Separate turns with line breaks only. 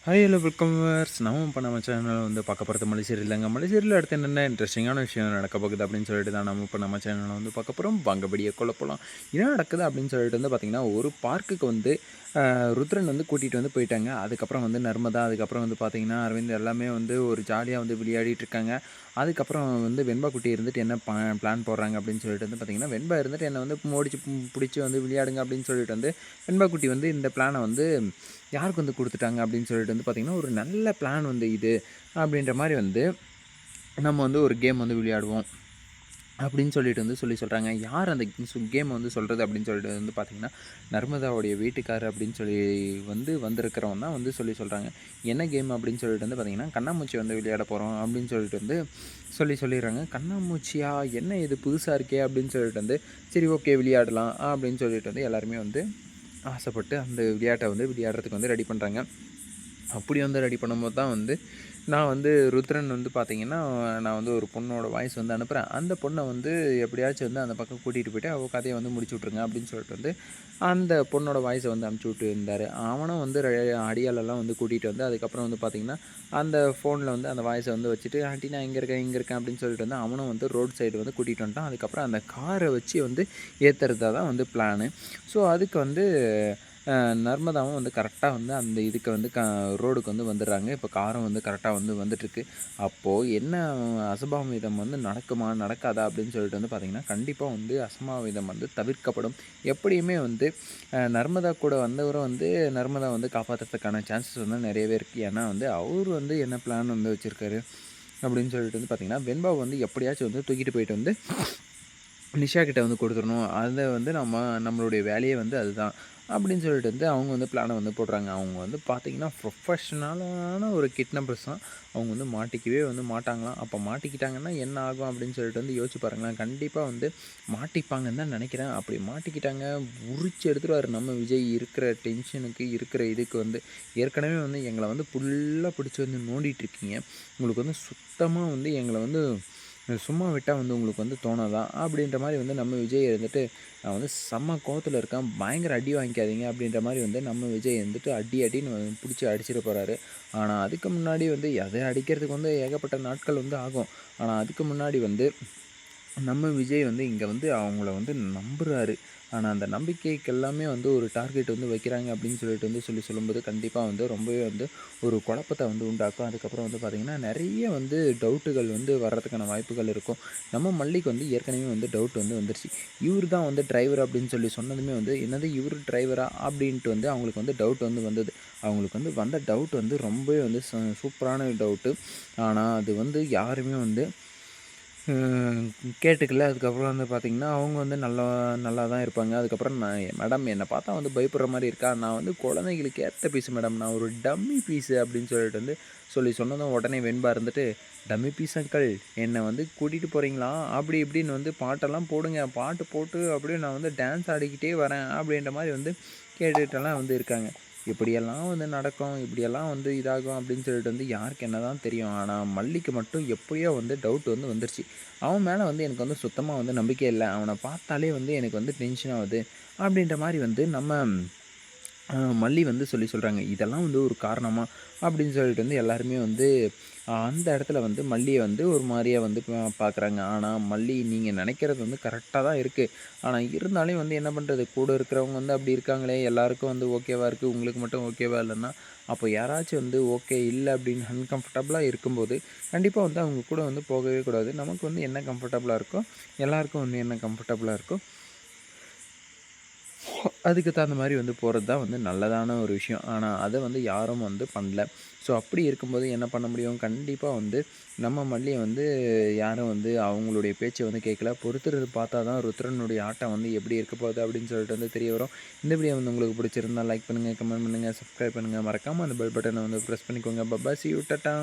Hi hello welcome viewers. நம்ம இப்போ நம்ம சேனல் வந்து பார்க்க போகிறது மலேசியரில்லைங்க. மலேசியரில் அடுத்து என்னென்ன இன்ட்ரெஸ்டிங்கான விஷயம் நடக்க போகுது அப்படின்னு சொல்லிட்டு தான் நம்ம இப்போ நம்ம சேனலில் வந்து பார்க்க போகிறோம். வாங்கபடியே கொள்ள போகலாம். என்ன நடக்குது அப்படின்னு சொல்லிட்டு வந்து பார்த்திங்கன்னா, ஒரு பார்க்குக்கு வந்து ருத்ரன் வந்து கூட்டிகிட்டு வந்து போயிட்டாங்க. அதுக்கப்புறம் வந்து நர்மதா, அதுக்கப்புறம் வந்து பார்த்திங்கன்னா அரவிந்த் எல்லாமே வந்து ஒரு ஜாலியாக வந்து விளையாடிட்டு இருக்காங்க. அதுக்கப்புறம் வந்து வெண்பா குட்டி இருந்துட்டு என்ன பிளான் போடுறாங்க அப்படின்னு சொல்லிட்டு வந்து பார்த்திங்கன்னா, வெண்பா இருந்துட்டு என்னை வந்து மோடிச்சு பிடிச்சி வந்து விளையாடுங்க அப்படின்னு சொல்லிட்டு வந்து வெண்பா குட்டி வந்து இந்த பிளானை வந்து யாருக்கு வந்து கொடுத்துட்டாங்க அப்படின்னு சொல்லிட்டு வந்து பார்த்திங்கன்னா, ஒரு நல்ல பிளான் வந்து இது அப்படின்ற மாதிரி வந்து நம்ம வந்து ஒரு கேம் வந்து விளையாடுவோம் அப்படின்னு சொல்லிட்டு வந்து சொல்கிறாங்க. யார் அந்த கேம் வந்து சொல்கிறது அப்படின்னு சொல்லிட்டு வந்து பார்த்திங்கன்னா, நர்மதாவுடைய வீட்டுக்காரர் அப்படின்னு சொல்லி வந்து வந்திருக்கிறவன் தான் வந்து சொல்கிறாங்க. என்ன கேம் அப்படின்னு சொல்லிட்டு வந்து பார்த்திங்கன்னா, கண்ணாமூச்சி வந்து விளையாட போகிறோம் அப்படின்னு சொல்லிட்டு வந்து சொல்லிடுறாங்க. கண்ணாமூச்சியா, என்ன இது புதுசாக இருக்கே அப்படின்னு சொல்லிட்டு வந்து சரி ஓகே விளையாடலாம் அப்படின்னு சொல்லிட்டு வந்து எல்லாருமே வந்து ஆசைப்பட்டு அந்த விளையாட்டை வந்து விளையாடுறதுக்கு வந்து ரெடி பண்ணுறாங்க. அப்படி வந்து ரெடி பண்ணும்போது தான் வந்து நான் வந்து ருத்ரன் வந்து பார்த்திங்கன்னா, நான் வந்து ஒரு பொண்ணோட வாய்ஸ் வந்து அனுப்புகிறேன். அந்த பொண்ணை வந்து எப்படியாச்சும் வந்து அந்த பக்கம் கூட்டிகிட்டு போய்ட்டு அவள் கதையை வந்து முடிச்சு விட்ருங்க அப்படின்னு சொல்லிட்டு வந்து அந்த பொண்ணோட வாய்ஸை வந்து அனுப்பிச்சி விட்டு இருந்தார். அவனும் வந்து அடியாலெல்லாம் வந்து கூட்டிகிட்டு வந்து அதுக்கப்புறம் வந்து பார்த்திங்கன்னா, அந்த ஃபோனில் வந்து அந்த வாய்ஸை வந்து வச்சுட்டு ஆண்டி நான் இங்கே இருக்கேன் அப்படின்னு சொல்லிட்டு வந்து அவனும் வந்து ரோட் சைடு வந்து கூட்டிகிட்டு வந்துட்டான். அதுக்கப்புறம் அந்த காரை வச்சு வந்து ஏற்றுறதா தான் வந்து பிளானு. ஸோ அதுக்கு வந்து நர்மதாவும் வந்து கரெக்டாக வந்து அந்த இதுக்கு வந்து ரோடுக்கு வந்து வந்துடுறாங்க. இப்போ காரும் வந்து கரெக்டாக வந்து வந்துட்டுருக்கு. அப்போது என்ன அசம்பாவிதம் வந்து நடக்குமா நடக்காதா அப்படின்னு சொல்லிட்டு வந்து பார்த்திங்கன்னா, கண்டிப்பாக வந்து அசம்பாவிதம் வந்து தவிர்க்கப்படும். எப்படியுமே வந்து நர்மதா கூட வந்தவரும் வந்து நர்மதா வந்து காப்பாற்றுறதுக்கான சான்சஸ் வந்து நிறையவே இருக்குது. ஏன்னா வந்து அவர் வந்து என்ன பிளான் வந்து வச்சுருக்காரு அப்படின்னு சொல்லிட்டு வந்து பார்த்திங்கன்னா, வெண்பாவை வந்து எப்படியாச்சும் வந்து தூக்கிட்டு போயிட்டு வந்து நிஷா கிட்ட வந்து கொடுத்துடணும். அதை வந்து நம்மளுடைய வேலையே வந்து அதுதான் அப்படின்னு சொல்லிட்டு வந்து அவங்க வந்து பிளானை வந்து போடுறாங்க. அவங்க வந்து பார்த்திங்கன்னா ப்ரொஃபஷ்னலான ஒரு கிட்னாப்பர்ஸ் தான். அவங்க வந்து மாட்டிக்கவே வந்து மாட்டாங்களாம். அப்போ மாட்டிக்கிட்டாங்கன்னா என்ன ஆகும் அப்படின்னு சொல்லிட்டு வந்து யோசிச்சு பாருங்களேன். கண்டிப்பாக வந்து மாட்டிப்பாங்கன்னு தான் நினைக்கிறேன். அப்படி மாட்டிக்கிட்டாங்க உரிச்சு எடுத்துருவார் நம்ம விஜய். இருக்கிற டென்ஷனுக்கு இருக்கிற இதுக்கு வந்து ஏற்கனவே வந்து எங்களை வந்து ஃபுல்லாக பிடிச்சி வந்து நோண்டிகிட்ருக்கீங்க. உங்களுக்கு வந்து சுத்தமாக வந்து எங்களை வந்து சும்மா விட்டால் வந்து உங்களுக்கு வந்து தோணாதா அப்படின்ற மாதிரி வந்து நம்ம விஜய் இருந்துட்டு நான் வந்து செம்ம கோவத்தில் இருக்கேன், பயங்கர அடி வாங்கிக்காதீங்க அப்படின்ற மாதிரி வந்து நம்ம விஜய் வந்துட்டு அடின்னு பிடிச்சி அடிச்சிட போகிறாரு. ஆனால் அதுக்கு முன்னாடி வந்து எதை அடிக்கிறதுக்கு வந்து ஏகப்பட்ட நாட்கள் வந்து ஆகும். ஆனால் அதுக்கு முன்னாடி வந்து நம்ம விஜய் வந்து இங்கே வந்து அவங்கள வந்து நம்புகிறாரு. ஆனால் அந்த நம்பிக்கைக்கு எல்லாமே வந்து ஒரு டார்கெட் வந்து வைக்கிறாங்க அப்படின்னு சொல்லிட்டு வந்து சொல்லும்போது கண்டிப்பாக வந்து ரொம்பவே வந்து ஒரு குழப்பத்தை வந்து உண்டாக்கும். அதுக்கப்புறம் வந்து பார்த்திங்கன்னா நிறைய வந்து டவுட்டுகள் வந்து வர்றதுக்கான வாய்ப்புகள் இருக்கும். நம்ம மல்லிக்கு வந்து ஏற்கனவே வந்து டவுட் வந்து வந்துருச்சு. இவர் தான் வந்து டிரைவர் அப்படின்னு சொல்லி சொன்னதுமே வந்து என்னது இவர் டிரைவரா அப்படின்ட்டு வந்து அவங்களுக்கு வந்து டவுட் வந்து வந்தது. அவங்களுக்கு வந்து வந்த டவுட் வந்து ரொம்பவே வந்து சூப்பரான டவுட்டு. ஆனால் அது வந்து யாருமே வந்து கேட்டுக்கல. அதுக்கப்புறம் வந்து பார்த்திங்கன்னா, அவங்க வந்து நல்லா தான் இருப்பாங்க. அதுக்கப்புறம் மேடம் என்னை பார்த்தா வந்து பயப்படுற மாதிரி இருக்கா? நான் வந்து குழந்தைங்களுக்கு ஏற்ற பீஸு மேடம். நான் ஒரு டம்மி பீஸு அப்படின்னு சொல்லிட்டு வந்து சொன்னதும் உடனே வெண்பா இருந்துட்டு, டம்மி பீஸ் அங்கிள் என்னை வந்து கூட்டிகிட்டு போகிறீங்களா? அப்படி இப்படின்னு வந்து பாட்டெல்லாம் போடுங்க. பாட்டு போட்டு அப்படியே நான் வந்து டான்ஸ் ஆடிக்கிட்டே வரேன் அப்படின்ற மாதிரி வந்து கேட்டுகிட்டெல்லாம் வந்து இருக்காங்க. இப்படியெல்லாம் வந்து நடக்கும், இப்படியெல்லாம் வந்து இதாகும் அப்படின்னு சொல்லிட்டு வந்து யாருக்கு என்ன தான் தெரியும். ஆனால் மல்லிக்கு மட்டும் எப்படியோ வந்து டவுட் வந்து வந்துருச்சு. அவன் மேலே வந்து எனக்கு வந்து சுத்தமாக வந்து நம்பிக்கை இல்லை. அவனை பார்த்தாலே வந்து எனக்கு வந்து டென்ஷன் ஆகுது அப்படின்ற மாதிரி வந்து நம்ம மல்லி வந்து சொல்கிறாங்க. இதெல்லாம் வந்து ஒரு காரணமா அப்படின்னு சொல்லிட்டு வந்து எல்லாருமே வந்து அந்த இடத்துல வந்து மல்லியை வந்து ஒரு மாதிரியாக வந்து பார்க்குறாங்க. ஆனால் மல்லி நீங்கள் நினைக்கிறது வந்து கரெக்டாக தான் இருக்குது. ஆனால் இருந்தாலும் வந்து என்ன பண்ணுறது, கூட இருக்கிறவங்க வந்து அப்படி இருக்காங்களே, எல்லாருக்கும் வந்து ஓகேவா இருக்குது, உங்களுக்கு மட்டும் ஓகேவா இல்லைன்னா அப்போ யாராச்சும் வந்து ஓகே இல்லை அப்படின்னு அன்கம்ஃபர்டபுளாக இருக்கும்போது கண்டிப்பாக வந்து அவங்க கூட வந்து போகவே கூடாது. நமக்கு வந்து என்ன கம்ஃபர்டபுளாக இருக்கோ, எல்லாருக்கும் வந்து என்ன கம்ஃபர்டபுளாக இருக்கோ அதுக்கு தகுந்த மாதிரி வந்து போகிறது தான் வந்து நல்லதான ஒரு விஷயம். ஆனால் அதை வந்து யாரும் வந்து பண்ணல. ஸோ அப்படி இருக்கும்போது என்ன பண்ண முடியும்? கண்டிப்பாக வந்து நம்ம மல்லியை வந்து யாரும் வந்து அவங்களுடைய பேச்சை வந்து கேட்கல. பொறுத்திருந்து பார்த்தா தான் ருத்ரனுடைய ஆட்டம் வந்து எப்படி இருக்க போகுது அப்படின்னு சொல்லிட்டு வந்து தெரிய வரும். இந்த வீடியோ வந்து உங்களுக்கு பிடிச்சிருந்தா லைக் பண்ணுங்கள், கமெண்ட் பண்ணுங்கள், சப்ஸ்கிரைப் பண்ணுங்கள். மறக்காமல் அந்த பெல் பட்டனை வந்து ப்ரெஸ் பண்ணிக்கோங்க. Papa C you Tata.